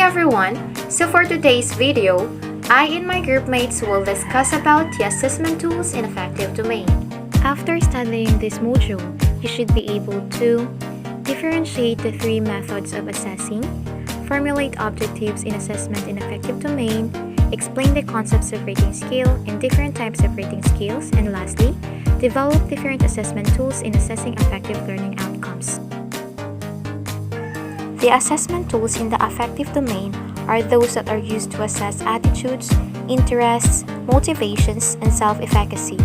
everyone! So for today's video, I and my group mates will discuss about the assessment tools in Affective domain. After studying this module, you should be able to differentiate the three methods of assessing, formulate objectives in assessment in Affective domain, explain the concepts of rating scale and different types of rating scales, and lastly, develop different assessment tools in assessing effective learning outcomes. The assessment tools in the affective domain are those that are used to assess attitudes, interests, motivations, and self-efficacy.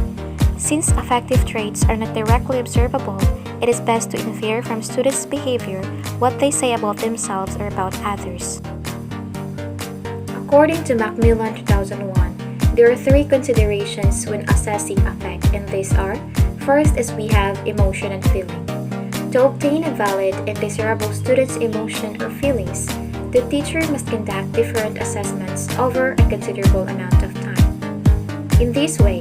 Since affective traits are not directly observable, it is best to infer from students' behavior what they say about themselves or about others. According to Macmillan 2001, there are three considerations when assessing affect, and these are: first is we have emotion and feeling. To obtain a valid and desirable student's emotion or feelings, the teacher must conduct different assessments over a considerable amount of time. In this way,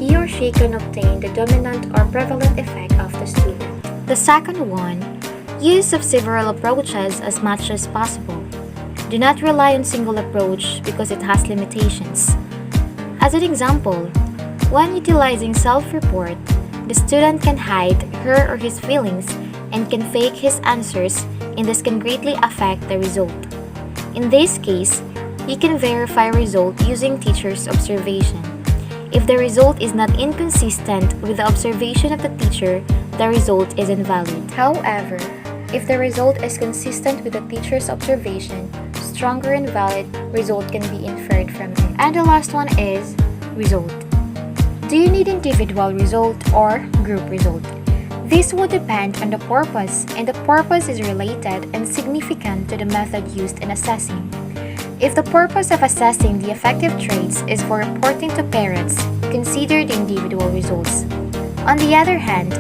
he or she can obtain the dominant or prevalent effect of the student. The second one, use of several approaches as much as possible. Do not rely on single approach because it has limitations. As an example, when utilizing self-report, the student can hide her or his feelings and can fake his answers, and this can greatly affect the result. In this case, you can verify result using teacher's observation. If the result is not inconsistent with the observation of the teacher, the result is invalid. However, if the result is consistent with the teacher's observation, stronger and valid result can be inferred from it. And the last one is result. Do you need individual result or group result? This will depend on the purpose, and the purpose is related and significant to the method used in assessing. If the purpose of assessing the affective traits is for reporting to parents, consider the individual results. On the other hand,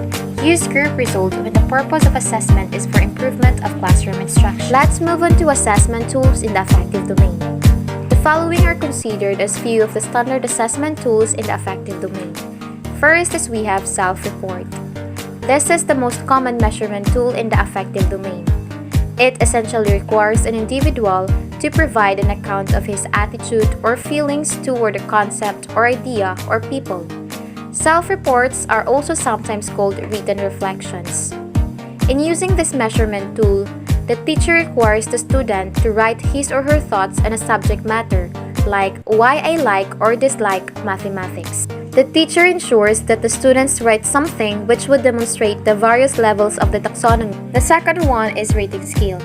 use group result when the purpose of assessment is for improvement of classroom instruction. Let's move on to assessment tools in the affective domain. The following are considered as few of the standard assessment tools in the affective domain. First is we have self-report. This is the most common measurement tool in the affective domain. It essentially requires an individual to provide an account of his attitude or feelings toward a concept or idea or people. Self-reports are also sometimes called written reflections. In using this measurement tool, the teacher requires the student to write his or her thoughts on a subject matter, like why I like or dislike mathematics. The teacher ensures that the students write something which would demonstrate the various levels of the taxonomy. The second one is rating scale.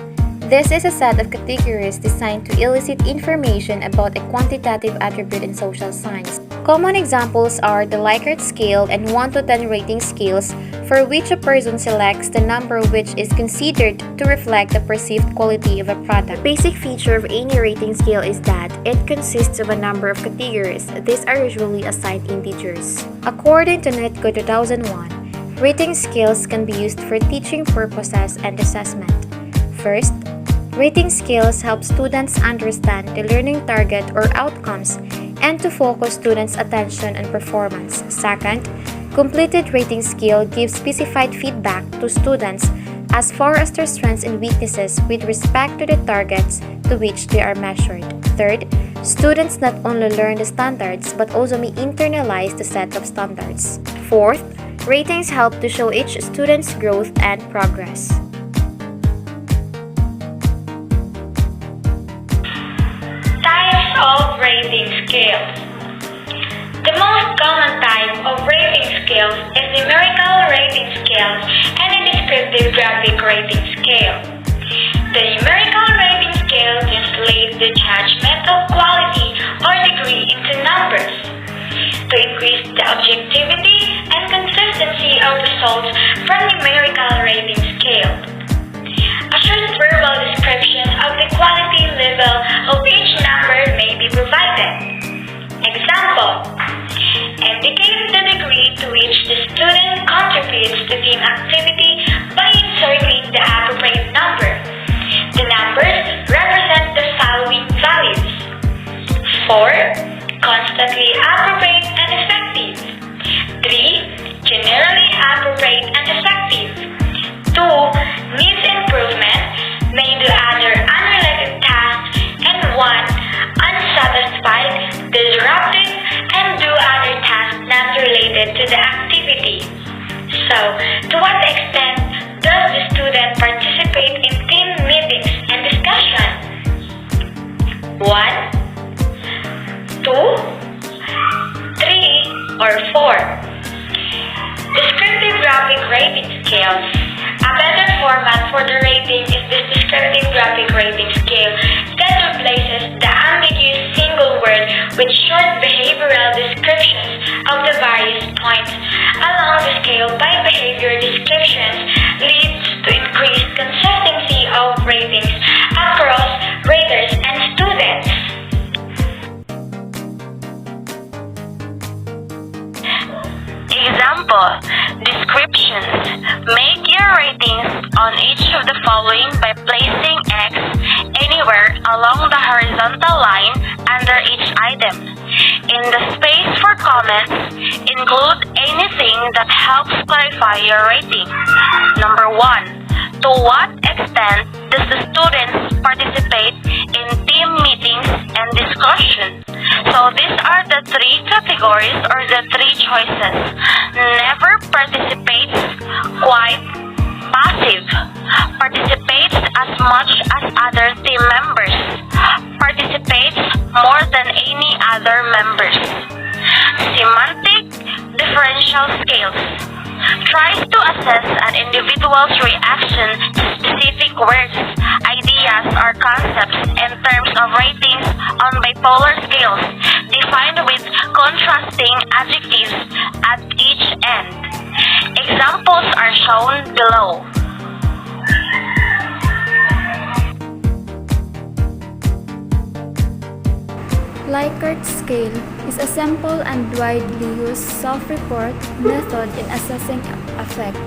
This is a set of categories designed to elicit information about a quantitative attribute in social science. Common examples are the Leicard Scale and 1 to 10 rating scales, for which a person selects the number which is considered to reflect the perceived quality of a product. The basic feature of any rating scale is that it consists of a number of categories. These are usually assigned integers. According to Netco 2001, rating scales can be used for teaching purposes and assessment. First, rating scales help students understand the learning target or outcomes and to focus students' attention and performance. Second, completed rating scale gives specified feedback to students as far as their strengths and weaknesses with respect to the targets to which they are measured. Third, students not only learn the standards but also may internalize the set of standards. Fourth, ratings help to show each student's growth and progress. Of rating scales. The most common type of rating scales is numerical rating scales and a descriptive graphic rating scale. The numerical rating scale translates the judgment of quality or degree into numbers to increase the objectivity and consistency of results from numerical rating scale. A short verbal description of the quality level of each number may be provided. Example: indicate the degree to which the student contributes to team activity by inserting the appropriate number. The numbers represent the following values: 4. Constantly appropriate and effective. 3. Generally appropriate and effective. 2. Needs improvement, may do other unrelated tasks the activity. So, to what extent does the student participate in team meetings and discussion? 1, 2, 3, or 4? Descriptive graphic rating scales. A better format for the rating is the descriptive graphic rating scale that replaces the ambiguous single word with short behavioral descriptions of the various points along the scale. By behavior descriptions leads to increased consistency of ratings across raters and students. Example, descriptions. Make your ratings on each of the following by placing X anywhere along the horizontal line under each item. In the space for comments, include anything that helps clarify your rating. Number 1. To what extent does the students participate in team meetings and discussion? So these are the 3 categories or the 3 choices. Never participates, quite passive, participates as much as other team members, participates more than any other members. Semantic differential scales tries to assess an individual's reaction to specific words, ideas, or concepts in terms of ratings on bipolar scales defined with contrasting adjectives at each end. Examples are shown below. Leicard Scale is a simple and widely used self-report method in assessing affect.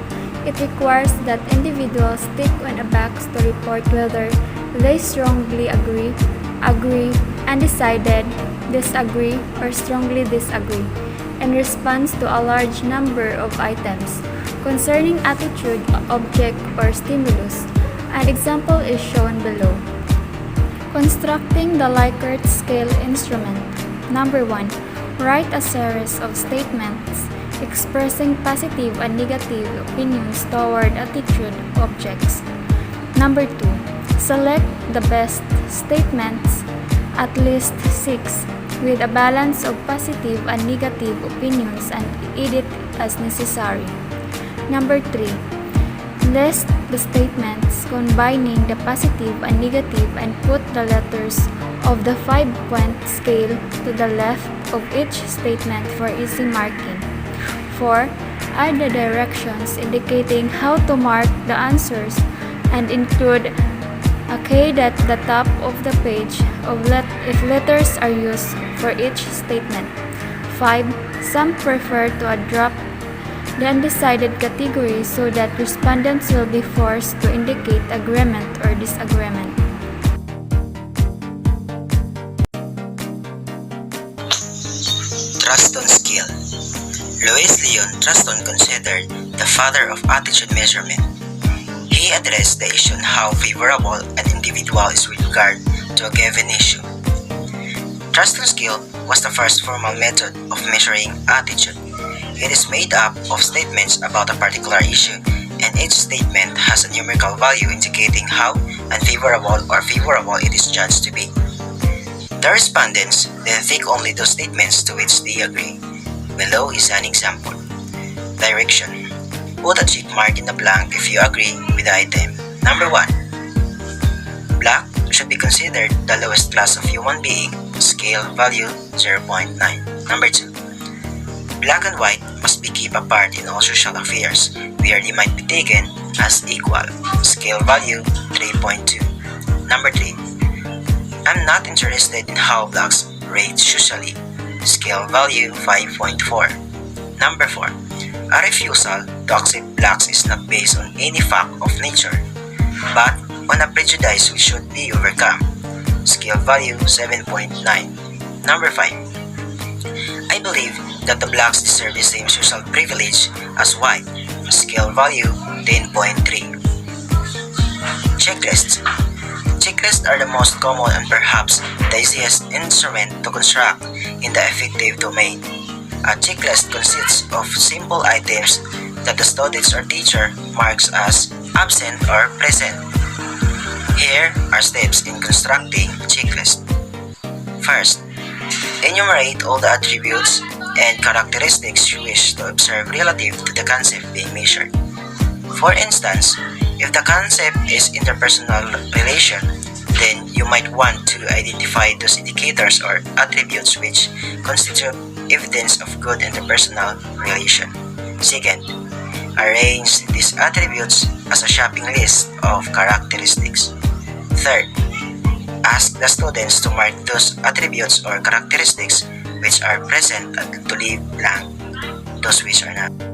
It requires that individuals tick on a box to report whether they strongly agree, undecided, disagree, or strongly disagree in response to a large number of items concerning attitude, object, or stimulus. An example is shown below. Constructing the Leicard Scale instrument. Number 1. Write a series of statements expressing positive and negative opinions toward attitude objects. Number 2. Select the best statements, at least 6, with a balance of positive and negative opinions and edit as necessary. Number 3. List the statements combining the positive and negative and put the letters of the 5-point scale to the left of each statement for easy marking. 4. Add the directions indicating how to mark the answers and include a K at the top of the page if letters are used for each statement. 5. Some prefer to drop the undecided category so that respondents will be forced to indicate agreement or disagreement. Truston Scale. Louis Leon Truston considered the father of attitude measurement. He addressed the issue on how favorable an individual is with regard to a given issue. Truston Scale was the first formal method of measuring attitude. It is made up of statements about a particular issue, and each statement has a numerical value indicating how unfavorable or favorable it is judged to be. The respondents then tick only those statements to which they agree. Below is an example. Direction. Put a check mark in the blank if you agree with the item. Number 1. Black should be considered the lowest class of human being, scale value 0.9. Number 2. Black and white must be kept apart in all social affairs, where they might be taken as equal, scale value 3.2. Number 3. I'm not interested in how blacks rate socially, scale value 5.4. Number 4. A refusal to accept blacks is not based on any fact of nature, but on a prejudice which should be overcome, scale value 7.9. Number 5. I believe that the blacks deserve the same social privilege as white, scale value 10.3. Checklists. Checklists are the most common and perhaps the easiest instrument to construct in the affective domain. A checklist consists of simple items that the student or teacher marks as absent or present. Here are steps in constructing a checklist. First, enumerate all the attributes and characteristics you wish to observe relative to the concept being measured. For instance, if the concept is interpersonal relation, then you might want to identify those indicators or attributes which constitute evidence of good interpersonal relation. Second, arrange these attributes as a shopping list of characteristics. Third, ask the students to mark those attributes or characteristics which are present and to leave blank those which are not.